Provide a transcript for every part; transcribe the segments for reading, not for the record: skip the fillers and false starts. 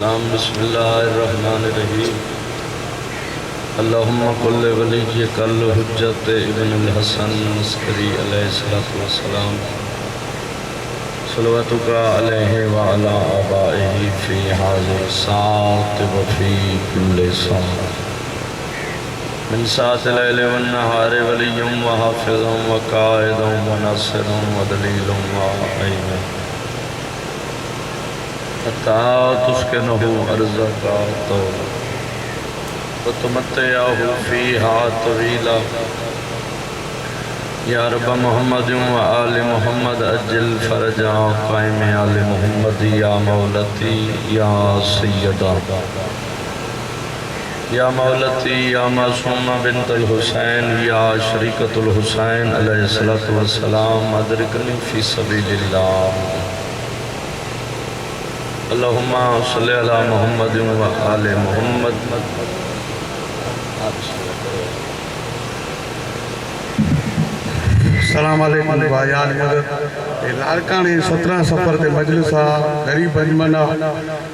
بسم اللہ الرحمن الرحیم اللہم قل ولیک الحجت ابن الحسن عسکری علیہ السلام صلواتک علیہ وعلا آبائہ فی حاضر ساعت وفی کل ساعت من ساعت اللیل والنہار ولی وحافظ وقائد وناصر ودلیل وعین حتی تسکنہ ارزقا وتمتعہ فیہا طویلا یا رب محمد و آل محمد اجل فرجا قائم آل محمد یا مولتی یا سیدہ یا مولتی یا معصومہ بنت الحسین یا شریکت الحسین علیہ السلام ادرکنی فی سبیل اللہ اللہم صلی علی محمد و آل محمد السلام علیکم بھائیان مدد لارکانی 17 سفر تے مجلس غریب انجمنا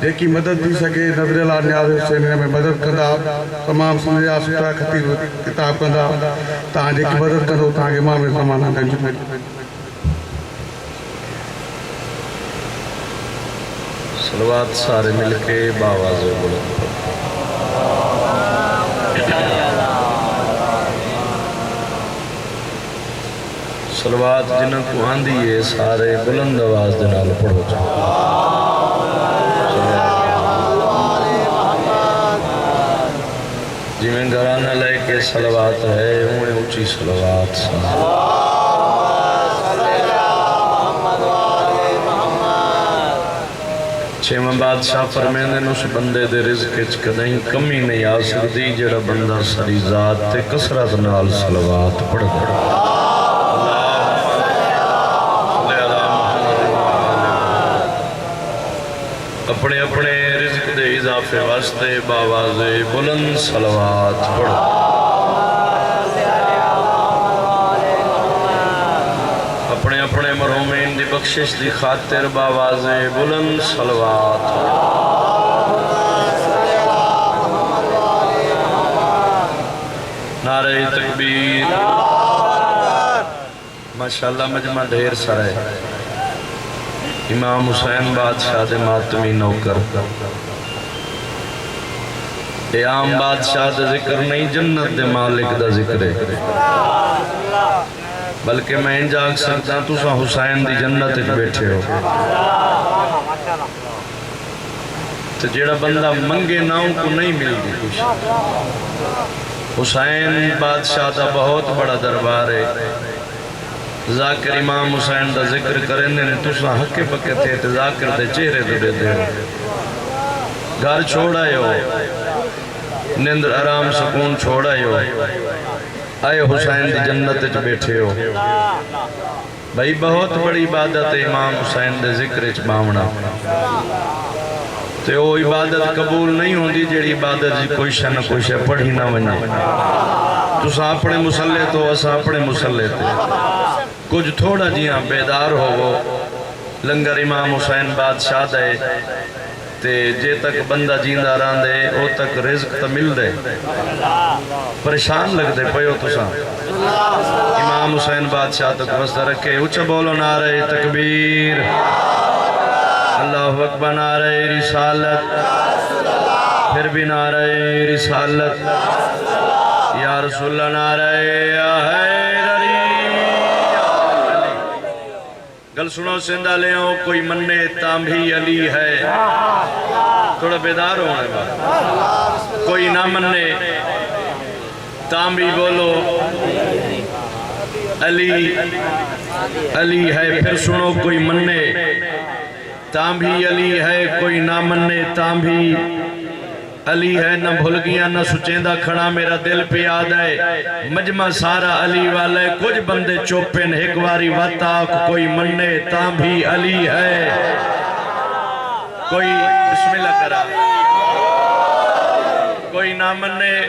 جیکی مدد دی سکے نظر اللہ نیاز حسین میں مدد کندہ تمام سمجھا سٹھا خطیب کتاب کندہ تاں جیکی مدد کندہ تاں امام زمانہ گنج صلوات سارے مل کے باواز بلند صلوات جنہوں کو آندھی ہے سارے بلند آواز دنال پڑھو جاؤ جی میں گھرانہ لے کے صلوات ہے انہیں اونچی صلوات سارے چھیمہ بادشاہ فرمیندے نے اس بندے دے رزق اچ کدہیں کمی نہیں آ سکتی جڑا بندہ ساری ذات تے کسرت نال صلوات پڑھ پڑھ اپنے اپنے رزق دے اضافے واسطے باواز بلند صلوات پڑھ اپنے اپنے مرحومین دی بخشش دی خاطر باواز بلند صلوات نعرہ تکبیر ماشاءاللہ مجمع ڈھیر سارے امام حسین بادشاہ دے ماتمی نوکر اے عام بادشاہ دے ذکر نہیں جنت دے مالک دا ذکر ہے بلکہ میں ان جاگ سکتا تو سا حسین دی جنت اچ بیٹھے ہو تو جیڑا بندہ منگے ناؤں کو نہیں ملتی کچھ حسین بادشاہ دا بہت بڑا دربار ہے ذاکر امام حسین دا ذکر کرنے تو سا حق پکے تھے تو ذاکر دے چہرے دے دے گھر چھوڑا ہو نندر آرام سکون چھوڑا ہو آئے حسین دی جنت اچ بیٹھے ہو بھائی بہت بڑی عبادت ہے امام حسین دے ذکر اچ باونا تو وہ عبادت قبول نہیں ہوندی جیڑی عبادت جی کوئی شہ نہ کوئی شہ پڑھی نہ ونجے تو سا اپنے مسلح تو اسا اپنے مسلح تے کچھ تھوڑا جیاں بیدار ہو وہ لنگر امام حسین بادشاہ دے تے جے تک بندہ جیندہ ران دے او تک رزق تا مل دے پریشان لگ دے پیو تو سا امام حسین بادشاہ تک وسط رکھے اچھا بولو نعرہ تکبیر اللہ اکبر نعرہ رسالت پھر بھی نعرہ رسالت یا رسول اللہ نعرہ حیدری گل سنو سندہ لے ہو کوئی مننے تامبھی علی ہے تھوڑا بیدار ہونے بات کوئی نہ مننے تامبھی بولو علی ہے پھر سنو کوئی مننے تامبھی علی ہے کوئی نہ مننے تامبھی علی ہے نہ بھول گیا نہ سچیندہ کھڑا میرا دل پہ یاد ہے مجمع سارا علی والے کچھ بندے چوپن ایک واری وطاق کوئی مننے تاں بھی علی ہے کوئی بسم اللہ کرا کوئی نہ مننے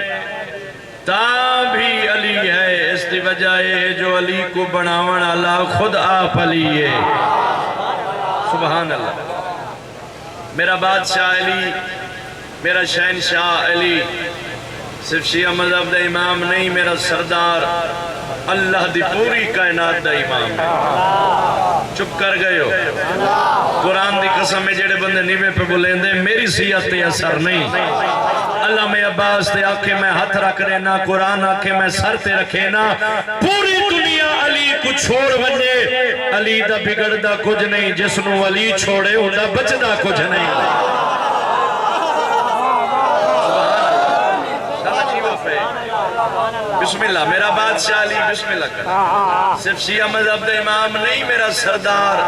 تاں بھی علی ہے اس دی وجہ ہے جو علی کو بناون اللہ خود آپ علی ہے سبحان اللہ میرا بادشاہ علی، میرا شہنشاہ علی صرف شیعہ مذہب دا امام نہیں، میرا سردار اللہ دی پوری کائنات دا امام ہے۔ چپ کر گئے ہو؟ قرآن دی قسم میں جڑے بندے نیوے پہ بولیں دے میری سیاحت تے اثر نہیں۔ اللہ میں عباس تے آکھے میں ہاتھ رکھ رہے نا، قرآن آکھے میں سر تے رکھے نا، پوری دنیا علی کو چھوڑ بندے، علی دا بگڑ دا کچھ نہیں، جس نو علی چھوڑے ہوں دا بچ دا کچھ نہیں۔ بسم اللہ، میرا بادشاہ علی بسم اللہ کر، صرف شیعہ مذہب دا امام نہیں، میرا سردار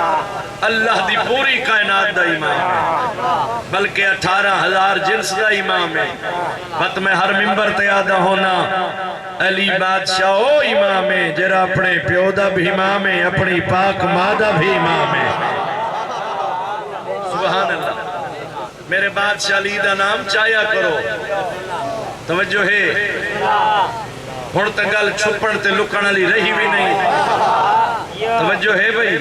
اللہ دی پوری کائنات دا امام ہے، بلکہ 18,000 جنس دا امام ہے۔ بات میں ہر ممبر تیادہ ہونا، علی بادشاہ او امام ہے جرا اپنے پیو دا بھی امام ہے، اپنی پاک مادہ بھی امام ہے۔ سبحان اللہ، میرے بادشاہ علی دا نام چایا کرو۔ توجہ ہے، ہن تے گل چھپن تے لکن علی رہی بھی نہیں۔ توجہ ہے بھئی،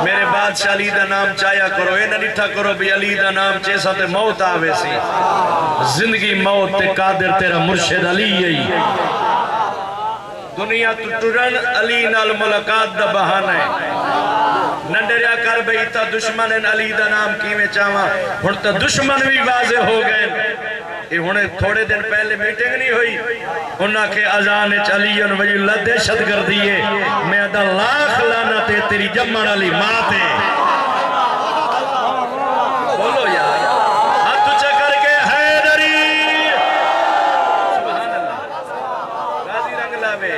میرے بادشاہ علی دا نام چایا کرو، اے نہ نٹھا کرو بھی علی دا نام چیسا تے موت آوے سی۔ زندگی موت تے قادر تیرا مرشد علی ہے۔ دنیا تو ٹرن علی نال ملاقات دا بہانہ ہے۔ نہ ڈریا کر بھئی تا دشمن علی دا نام کیویں چاہواں، ہن تا دشمن بھی واضح ہو گئے۔ یہ ہونے تھوڑے دن پہلے میٹنگ نہیں ہوئی، انہاں کے اذان علی ولی اللہ دہشت گردی ہے، میں ادا لاکھ لعنت ہے تیری جمن علی ماں تے۔ بولو یار، ہاتھ اونچا کر کے حیدری۔ سبحان اللہ، غازی رنگ لاوے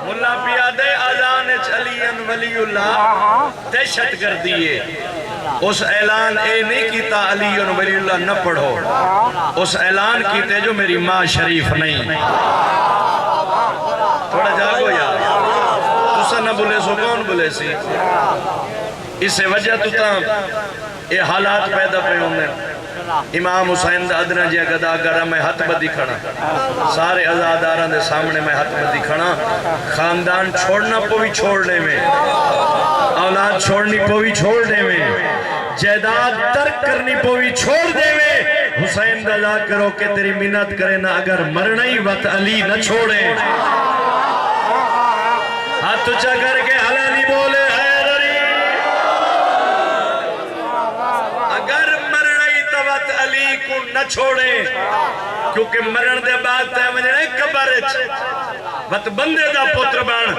ملا پیادے اذان علی ولی اللہ دہشت گردی ہے۔ اس اعلان اے نہیں کیتا علی ولی اللہ نہ پڑھو، اس اعلان کیتے جو میری ماں شریف نہیں۔ تھوڑا جاگو یار، تسا نہ بولے سو کون بولے سی؟ اسے وجہ تو تا یہ حالات پیدا پہ ہونے۔ امام حسین دا ادنا جی گدا گرہ میں ہاتھ بدی کھڑا، سارے ازاداران دے سامنے میں ہاتھ بدی کھڑا، خاندان چھوڑنا پوی چھوڑنے میں، اولاد چھوڑنی پوی چھوڑنے میں، جائیداد ترک کرنی پوی چھوڑ دے میں، حسین دا کرو کہ تیری منت کرے نا اگر مرنا ہی وقت علی نہ چھوڑے۔ ہاتھ اونچا کر کے حلالی بولے حیدری، اگر مرنا ہی تو وقت علی کو نہ چھوڑے، کیونکہ مرن دے بعد تے مجھے قبرچ وقت بندے دا پتر بان،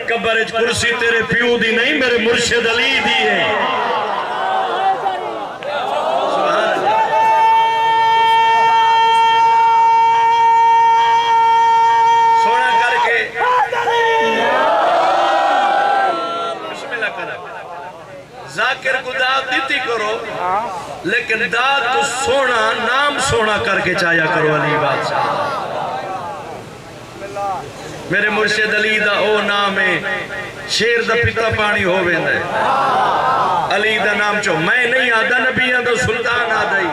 قبرچ کرسی تیرے پیو دی نہیں میرے مرشد علی دی ہے۔ ذاکر کو داد دیتی کرو، لیکن داد تو سونا نام سونا کر کے چایا کرو علی بادشاہ۔ میرے مرشد علی دا او نام ہے، شیر دا پتا پانی ہو ویندے، علی دا نام چو میں نہیں آدھا نبیان دا سلطان آدھائی،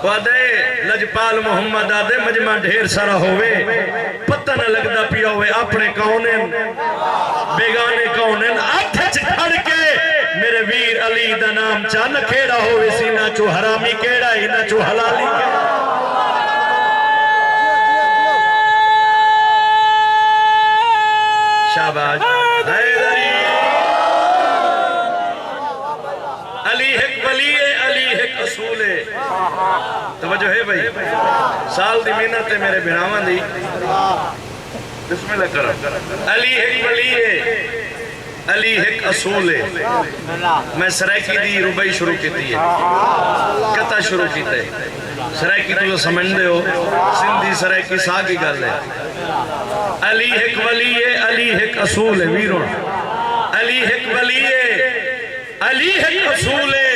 وعدے لجپال محمد آدھے مجمع ڈھیر سارا ہوئے، پتہ نہ لگتا پیا ہوئے اپنے کونین بیگانے کونین آتھچ کھڑ کے میرے ویر علی دا نام چاند کھیڑا ہوئے سی، نہ چو حرامی کھیڑا ہی نہ چو حلالی کھیڑا۔ شاباش حیدری، علی ایک ولی ہے، علی ایک اصول ہے۔ توجہ ہے بھئی، سال دی محنت ہے میرے بھراواں دی، بسم اللہ کرم۔ علی ایک ولی ہے، علی ایک اصول ہے۔ میں سرائکی دی ربائی شروع کیتی ہے، کتا شروع کیتا ہے۔ سرائکی تو سمجھ دے ہو، سندھی سرائکی سا کی گل ہے۔ علی ایک ولی ہے، علی ایک اصول ہے ویرون، علی ایک ولی ہے، علی ایک اصول ہے،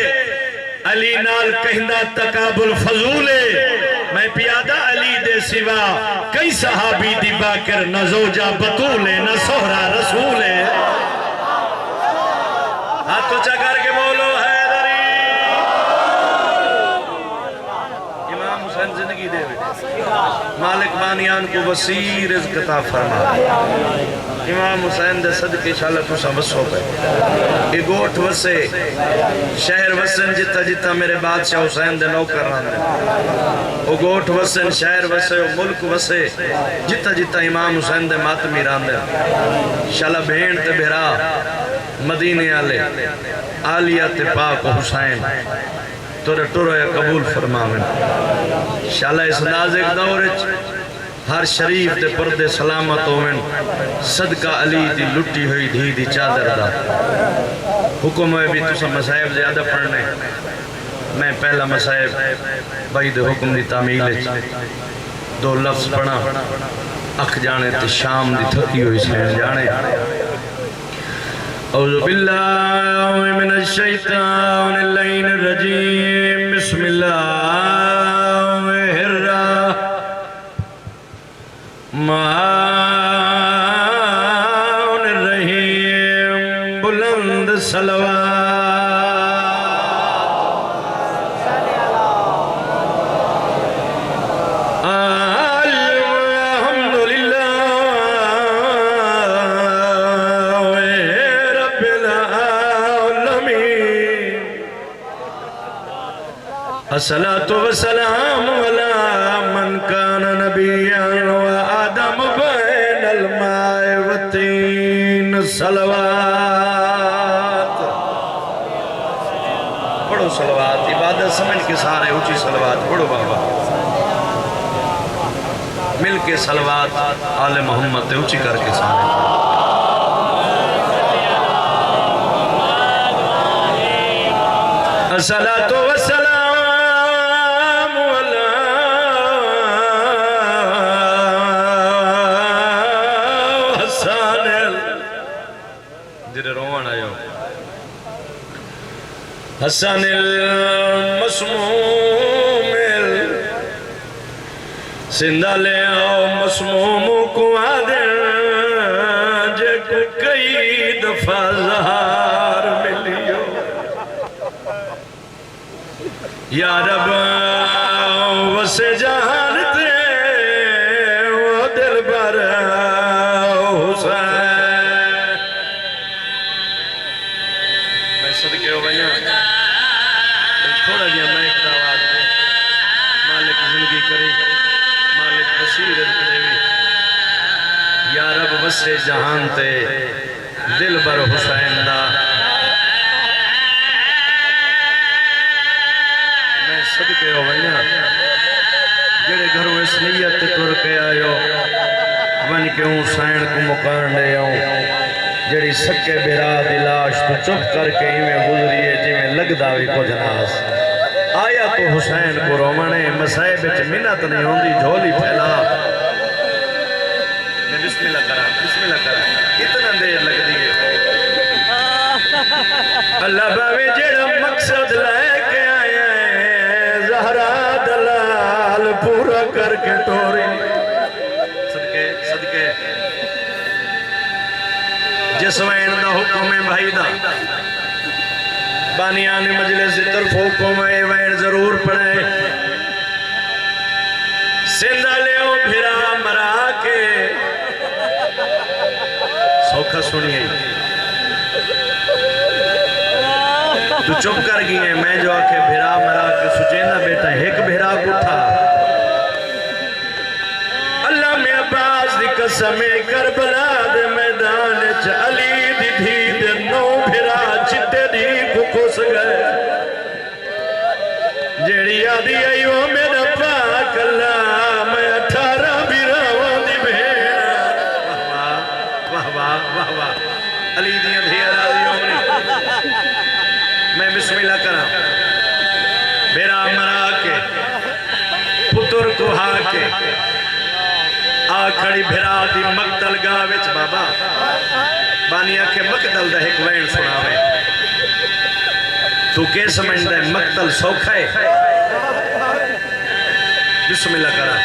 علی نال کہندہ تقابل فضول ہے۔ میں پیادہ علی دے سوا کئی صحابی دی باکر نہ زوجہ بطول ہے نہ سہرہ رسول ہے۔ ہاتھ اونچا کر کے بولو حیدری۔ امام امام حسین زندگی دے مالک بانیان کو وسیع رزق عطا فرما امام حسین دے صدقے انشاءاللہ تسا وسو پہ یہ گوٹھ وسے شہر وسن جتا جتا میرے بادشاہ حسین دے نوکر راندے وہ گوٹھ وسن شہر وسے وہ ملک وسے جتا جتا امام حسین دے ماتمی راندے انشاءاللہ بھین تے بھرا مدینے آلے آلیات پاک حسین تورے ٹورے قبول فرماویں انشاءاللہ اس نازک دور ہر شریف دے پردے سلامت ہوئیں صدقہ علی دی لٹی ہوئی دھی دی چادر دا حکم ہے بھی تسا مسائب زیادہ پڑھنے میں پہلا مسائب بھائی دے حکم دی تعمیل دو لفظ پڑھا اکھ جانے تے شام دی تھکی ہوئی سین جانے اعوذ باللہ من الشیطان اللعین الرجیم بسم اللہ الرحمن الرحیم بلند الصلاة والسلام على من كان نبيا وآدم بين الماء والطين صلوات پڑھو صلوات عبادت سمجھ کے سارے اونچی صلوات پڑھو بابا مل کے صلوات آل محمد تے اونچی کر کے سارے الصلاة والسلام حسن المسموم زندہ لے آؤ مسموم کو آدر جے کو کئی دفعہ زہار ملیو یا رب وسے جہان تے وہ دل بر حسین میں صدقے ہو بھائیاں تھوڑا جیا میں ایک دعوات دے مالک زندگی کرے مالک وسیع رزق دے یا رب وسے جہان تے دل بر حسین دا میں صدقے ہو بھائیاں جڑے گھروں اس نیت تے ٹر کے آئیو ون کے حسین کو مکان دے آؤں جڑی سکے بیرا دی لاش تو چپ کر کے ہی میں گزریے جی میں لگ داوی کو جناز آیا تو حسین کو رومنے مسائب چ منت نہیں ہوندی جھولی پھیلا میں بسم اللہ کرا اتنا دیر لگ دیئے اللہ باوے جڑا مقصد لے کے آیا ہے زہرا دلال پورا کر کے ٹوری صدقے جس وین دا حکم ہے بھائی دا بانیان مجلس طرف حکم ہے وین ضرور پڑھے سندہ لیو بھرا مرا کے سوکھا سنیے تو چپ کر گئی ہے میں جو آکے بھرا مرا کے سچینا بیٹا ایک بھرا کو تھا اللہ میں عباس دی قسم کربلا دے میدان چ علی دی دھی دے نو بھرا چٹے دی کو کس گئے جیڑی آدھی آئیو میرا پاک اللہ میں 18 بھراوان دی بھیڑ واہ واہ واہ واہ علی دیاں دھیاں راضی ہوگی میں بسم اللہ کرا بھرا مرا کے پتر کو ہا کے آکھڑی بھرا دی مقتل گاوچ بابا بانیا کے مقتل دا ایک وین سناوے تو کے سمجھ دے مقتل سوکھا ہے بسم اللہ کرا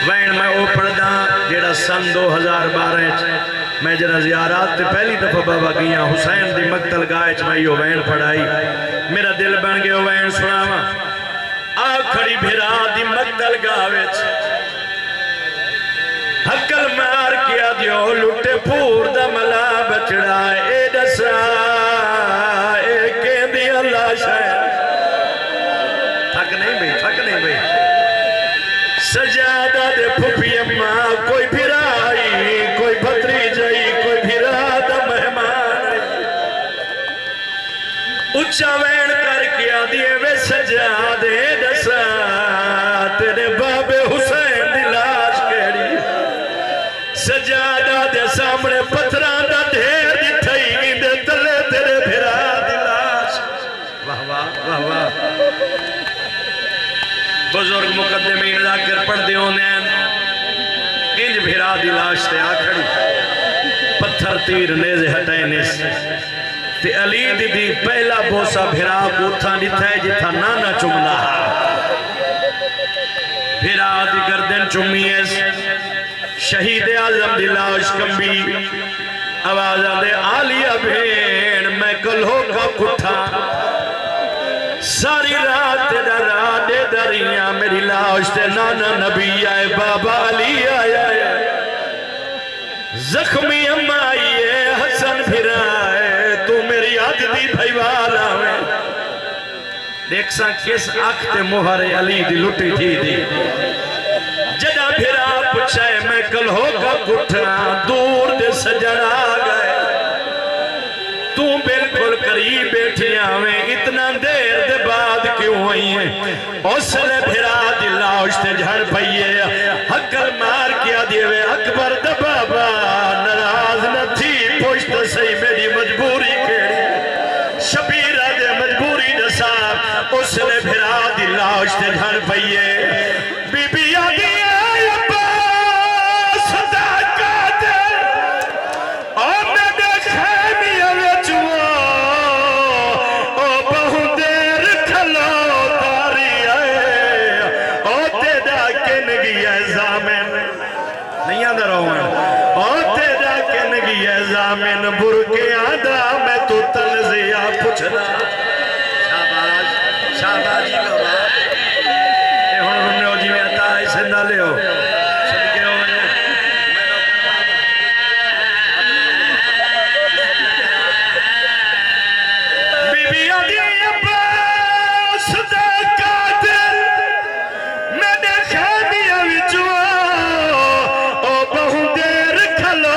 وین میں او پڑھدا جیڑا سن 2012 میں جنہ زیارات تے پہلی دفعہ بابا گیا حسین دی مقتل گاوچ میں یہ وین پڑھائی میرا دل بن گیا وین سناوا آکھڑی بھرا دی مقتل گاوچ حقل مار کیا دیو لٹے پور دا ملا بچڑا اے دسا اے کہندی اللہ شاید تھک نہیں بھئی سجادہ دے پھپی اماں کوئی بھرائی کوئی بھتری جائی کوئی بھرا دا مہمان اچھا وین کر کیا دیے وے سجادے دسا تیرے باب حسین دی لاش کیڑی سجادہ دے سامنے پتھران دا ڈھیر دی تھئی دے تلے تیرے بھرا دی لاش واہ واہ واہ واہ بزرگ مقدمین ذاکر پڑھ دیوں نے انج بھرا دی لاش تے آکھڑی پتھر تیر نیزے ہٹائنے سے تے علی دی دی پہلا بوسا بھرا کو اتھا نتھا ہے جتھا نانا چمنا بھرا دی گردن چمی ہے شہید اعظم دی لاش کمبی آوازہ دے آلیہ بھین میں کلہو کا کٹھا ساری رات تیرا رات دریاں میری لاش تے نانا نبی آئے بابا علی آئے زخمی اماں آئیے حسن پھرائے تو میری عددی بھائیوالا میں دیکھ سا کس آکھتے مہر علی دی لٹی تھی دی جدہ پھرا پچھائے میں کل ہو کا کٹھا دور دے سجڑا گئے تو بالکل قریب بیٹھیاں میں اتنا دیر دے بعد کیوں آئی ہیں اسلے بھرا دی لاش تے جھڑ پئیے حقل مار کیا دیوے اکبر دا بابا نراز نہ تھی پوشت سہی میری مجبوری کیڑی شبیرہ دے مجبوری دسا اسلے بھرا دی لاش تے جھڑ پئیے بی بی آگی من برکے آدھا میں تو تنزیہ پچھنا شاباش شاباش جی بابا اے ہون ہم نے ہو جی میں آتا ہے سندہ لے ہو صدقے ہو میں بی بی آدھی عباس دا قاتل میں نے خیمیہ وچوا او بہن دیر کھلو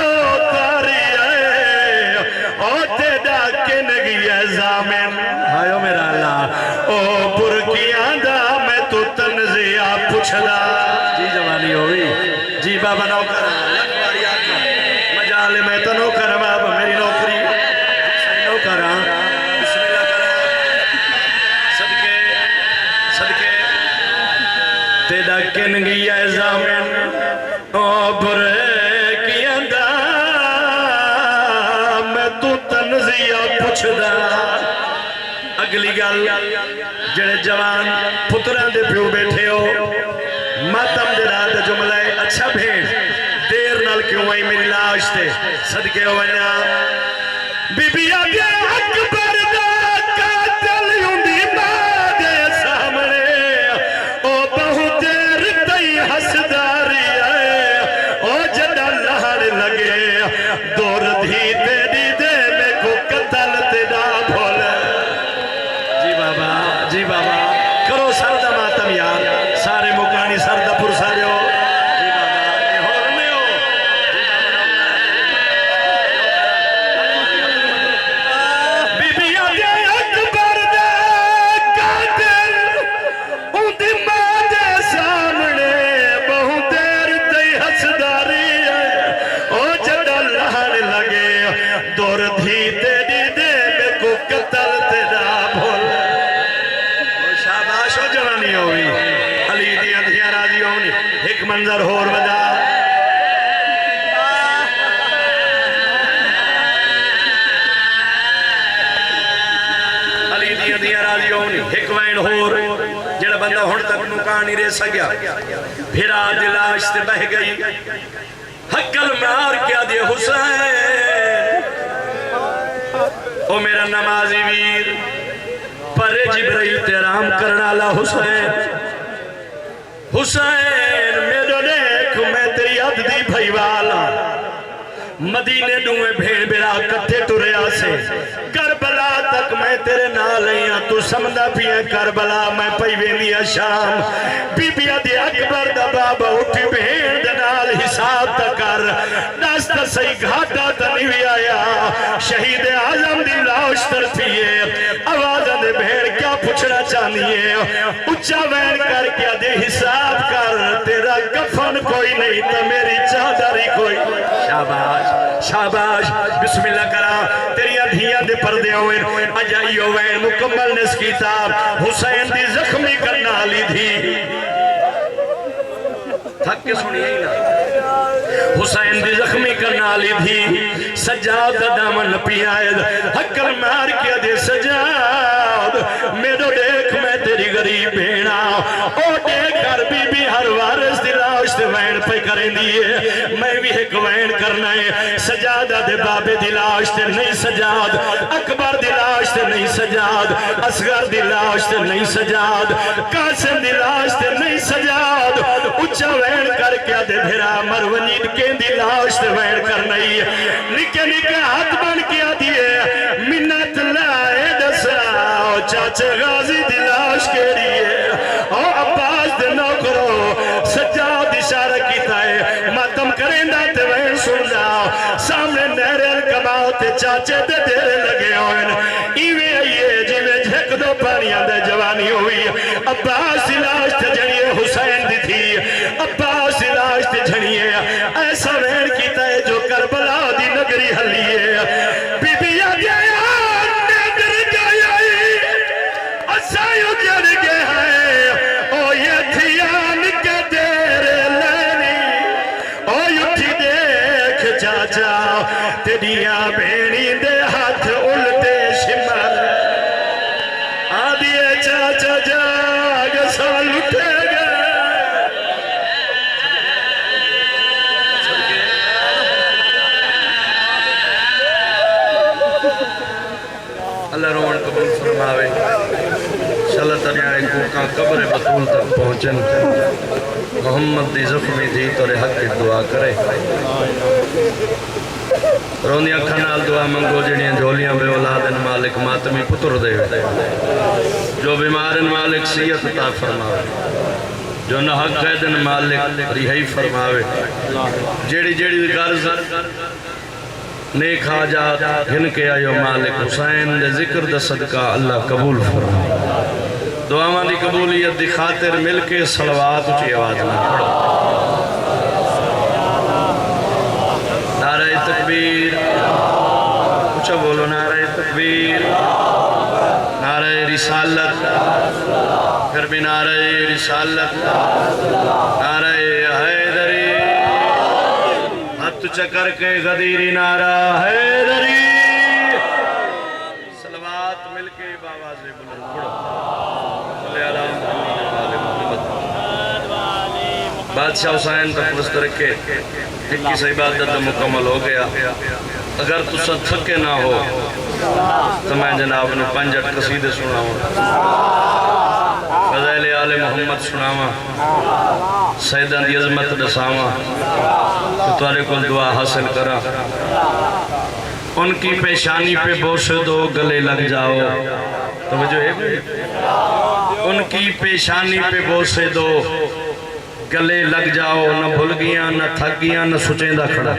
زامن آئیو میرا اللہ او برکیاں دا میں تو تنزیہ پچھلا جی جوانی ہوئی جی بابا نوکر لکھواری آکھا مجال میں تو نوکر بابا میری نوکری نوکر بسم اللہ کرا صدقے صدقے تیدہ کنگی ہے زامن او برکیاں دا میں تو تنزیہ پچھلا اگلی گل جڑے جوان پتران دے پیو بیٹھے ہو ماتم دے رات جملہ اچھا بھیڑ دیر نال کیوں آئی میری لاش تے صدقے ہو ونیا بی بی آگے اکبر دا قاتل یوندی ماں دے سامنے او بہت دیر تئی حسداری آئے او جڑا لہڑ لگے دور دھی تیری دے میں کو قتل تیرا بھول جی بابا کرو سردہ ماتم یار سارے مکانی سردہ پرسا جو جی بابا یہ ہو رہے ہو بی بی آگے اکبر دے قاتل ان دی ماں دے سامنے بہت دیر تی حسداری ہے او جڑا لہڑ لگے دور دھی تیری دے میں کو قتل تیرا بھول جوانی ہوئی علی دیاں دیاں راضی ہونی ایک منظر ہور بدا علی دیاں دیاں راضی ہونی ایک وین ہور جڑا بندہ ہون تک نکاہ نہیں رہ سکیا پھرا دلاش سے بہ گئی حقل مار کیا دے حسین او میرا نمازی ویر پر جبرائیل تیرام کرنا اللہ حسین حسین میرے دیکھ میں تیری عد دی بھائی والا مدینے دوئے بھیڑ بیڑا کٹھے ٹوریا سے کربلا تک میں تیرے نال آئیاں تو سمدہ پیا کربلا میں پیوینیا شام بی بی دی اکبر دا بابا اٹھی بھیڑ دنال حساب تکر دست سی گھاٹا تنیوی آیا شہید اعظم دی لاش ترفیے آوازہ دے بھیڑ کیا پوچھنا چاہیے اچھا وین کر کیا دے حساب کر تیرا کفن کوئی نہیں تو میری چادری کوئی شاباش شاباش بسم اللہ کرا تیری ادھیاں دے پردے ہوئے اجائی ہوئے مکمل نس کتاب حسین دی زخمی کرنا لی تھی تھک کے سنیے ہی نا حسین دی زخمی کرنا لی تھی سجاد دامن پی آئید حکر مار کیا دے سجاد میرے دیکھ میں تیری غریب بھینا او دیکھ کر بی بی ہر وارس دی لاش دے وین پہ کریں دیئے میں بھی ایک وین کرنا ہے سجادہ دے بابے دی لاش دے نہیں سجاد اکبر دی لاش دے نہیں سجاد اصغر دی لاش دے نہیں سجاد قاسم دی لاش دے نہیں سجاد اچھا وین کر کیا دے بھیرا مرونید کے دی لاش دے وین کرنا ہی نکے نکے ہاتھ بن کیا دیئے منت لائے دسا چاچے غازی دی لاش کے لیے او عباس دے نوکرو سجاد اشارہ کیتا ہے ماتم کریں داتے وین سن دا سامنے نہرل کماؤ تے چاچے دے دیرے لگے ہوئن ایوے آئیے جیوے جھک دو پانیاں دے جوانی ہوئی عباس لاش تے جنیے حسین دی تھی عباس لاش تے جنیے ایسا وین کیتا ہے جو کربلا دی نگری حلیے بی بی آجایا نگر گئی اسائیو جر گئے ہیں او یہ تھیان کے دیرے لینی او یوٹھی دیکھ چاچا تیریاں بینی دے ہاتھ الٹے شمال آدھیے چاچا جاگ سال اٹھے گئے اللہ روان قبول فرماوے شلط تنیائے کوکاں قبر بطول تک پہنچن محمد دی زخمی دی تو حق کی دعا کرے روندیاں کھنال دعا منگو جڑیاں جھولیاں بے اولادن مالک ماتمی پتر دے جو بیمارن مالک سیت عطا فرماوے جو نحق قیدن مالک رہائی فرماوے جیڑی جیڑی غرض نیک حاجات ہن کے آئیو مالک حسین دے ذکر دے صدقہ اللہ قبول فرمائے دعاواں دی قبولیت دی خاطر مل کے صلوات اچھی آواز میں پڑھو نعرہ تکبیر اچھا بولو نعرہ تکبیر نعرہ رسالت پھر بھی نعرہ رسالت نعرہ حیدری ہتھ چکر کے غدیری نعرہ حیدری صلوات مل کے باواز بلند پڑھو صلی اللہ محمد بادشاہ حسین تک وسط رکھے ایک کی سی عبادت مکمل ہو گیا اگر تو سد تھکے نہ ہو تو میں جناب نے پنجٹ قصیدے سنا ہوں فضائل آل محمد سنا ہوں سیدان دی عظمت دساواں تو تارے کو دعا حاصل کرا ان کی پیشانی پہ بوسے دو گلے لگ جاؤ توجہ ہے ان کی پیشانی پہ بوسے دو گلے لگ جاؤ نہ بھول گیاں نہ تھک گیاں نہ سچیں دا کھڑا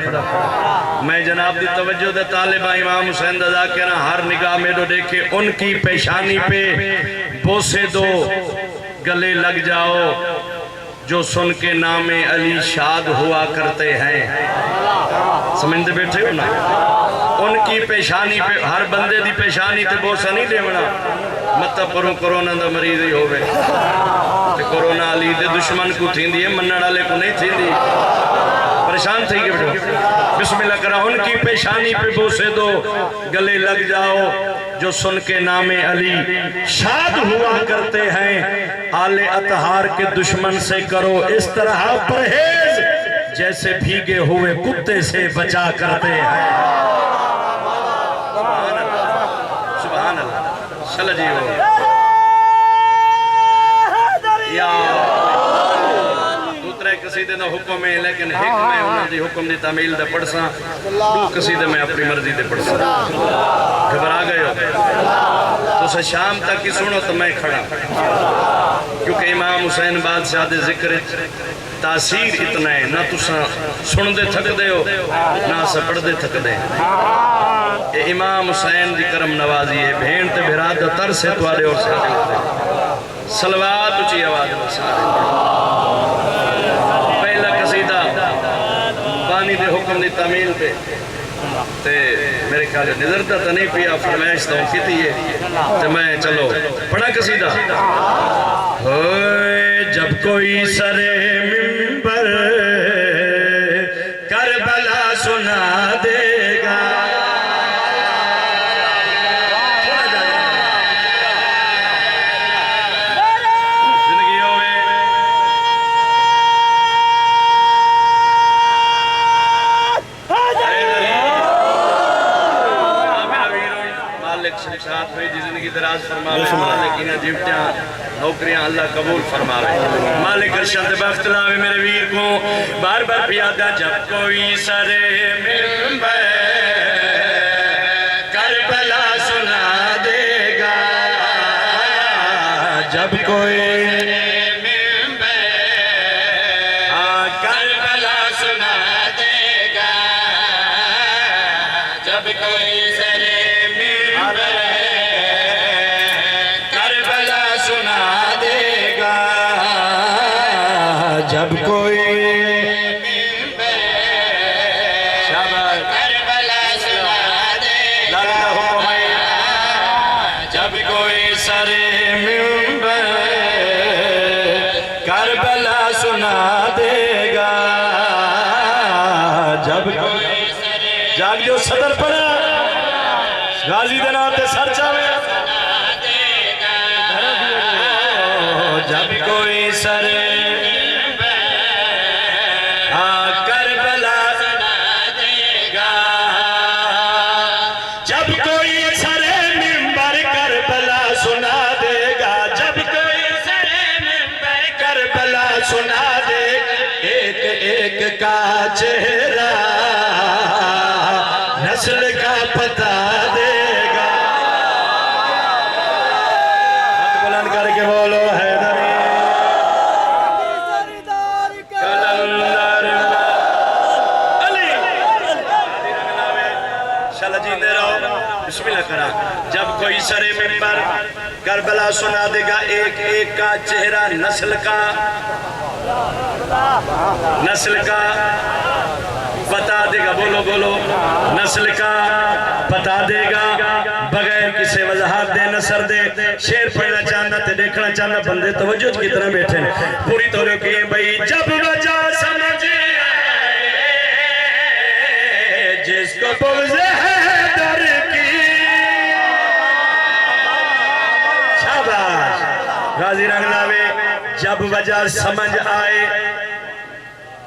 میں جناب دی توجہ دے طالبہ امام حسین دا کہنا ہر نگاہ میں دو دیکھے ان کی پیشانی پہ بوسے دو گلے لگ جاؤ جو سن کے نام علی شاد ہوا کرتے ہیں سمجھتے بیٹھے ہو نا ان کی پیشانی پہ ہر بندے دی پیشانی تے بوسا نہیں دیونا مطا پروں کرونا دا مریض ہی ہوئے تے کرونا علی دے دشمن کو تھین دیئے منن علی کو نہیں تھین دی پریشان تھی کہ بیٹھو بسم اللہ کرا ان کی پیشانی پہ بوسے دو گلے لگ جاؤ جو سن کے نام علی شاد ہوا کرتے ہیں آل اطہار کے دشمن سے کرو اس طرح پرہیز جیسے بھیگے ہوئے کتے سے بچا کرتے ہیں سبحان اللہ صلی جی ہو یا قصیدے دا حکم ہے لیکن ایک میں انہوں دی حکم دی تعمیل دا پڑھ ساں دو قصیدے میں اپنی مرضی دے پڑھ ساں گھبرا گئے ہو تو سے شام تک ہی سنو تو میں کھڑا کیونکہ امام حسین بادشاہ دے ذکر تاثیر اتنا ہے نہ تساں سن دے تھک دے ہو نہ سپڑ دے تھک دے اے امام حسین دی کرم نوازی ہے بھین تے بھراد دا تر سے توارے اور ساتھ ہوتے صلوات اچھی آواز میں سارے پہلا قصیدہ بانی دے حکم دی تعمیل پہ تے میرے خیال نظر تا نہیں پیا فرمائش تو کیتی ہے تے میں چلو پڑھا قصیدہ ہوئے جب کوئی سر منبر کربلا سنا دے گا شاد ہوئی دی زندگی دراز فرماوے مالکینہ جیوٹیاں نوکریاں اللہ قبول فرماوے مالک ارشد بخت لاوے میرے ویر کو بار بار پیادہ جب کوئی سر منبر کربلا سنا دے گا جب کوئی کربلا سنا دے گا جب کوئی جب کوئی کربلا سنا دے گا جب کوئی سر منبر کربلا سنا دے گا جب کوئی جاگ جو صدر پڑا غازی دناتے سر چاوے جب کوئی سر سنا دے ایک ایک کا چہرہ نسل کا پتہ دے گا ہاتھ بلند کر کے بولو حیدری کلندر علی شاءاللہ جیتے رہو بسم اللہ کرا جب کوئی سر منبر کربلا سنا دے گا ایک ایک کا چہرہ نسل کا بتا دے گا بولو بولو نسل کا بتا دے گا بغیر کسی وضاحت دے نصر دے شیر پڑھنا چاہنا تے دیکھنا چاہنا بندے توجہ کی طرح بیٹھے پوری طور کی بھئی جب وجہ سمجھ جس کو بغض حیدر کی شاباش غازی رنگلاوے جب وجہ سمجھ آئے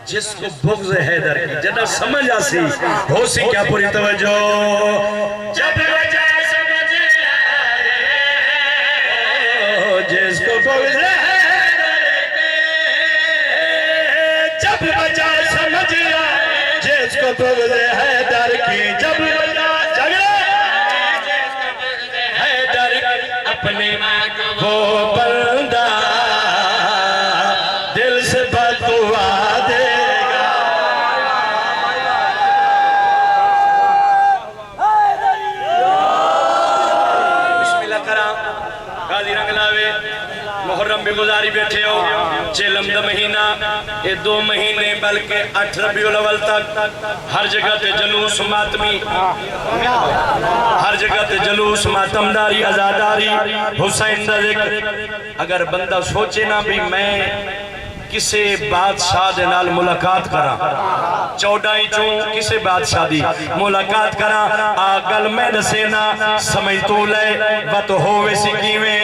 جس کو بغض حیدر کی جنہ سمجھ آسی ہو سی کیا پوری توجہ جب وجہ سمجھ آئے جس کو بغض حیدر کی جب وجہ سمجھ آئے جس کو بغض حیدر کی جب وجہ حیدر اپنے وہ بندہ دل سے بدعا دے گا بسم اللہ کرام غازی رنگلاوے محرم بھی گزاری بیٹھے ہو چیلم دا مہینہ یہ 2 مہینے بلکہ 8 ربیع الاول تک ہر جگہ تے جلوس ماتمی ہر جگہ تے جلوس ماتمداری ازاداری حسین دا ذکر اگر بندہ سوچے نا بھی میں کسے بادشاہ دے نال ملاقات کرا 14 چون کسے بادشاہ دی ملاقات کرا آگل میں دسینا سمجھ تو لے بات ہووے سی کیویں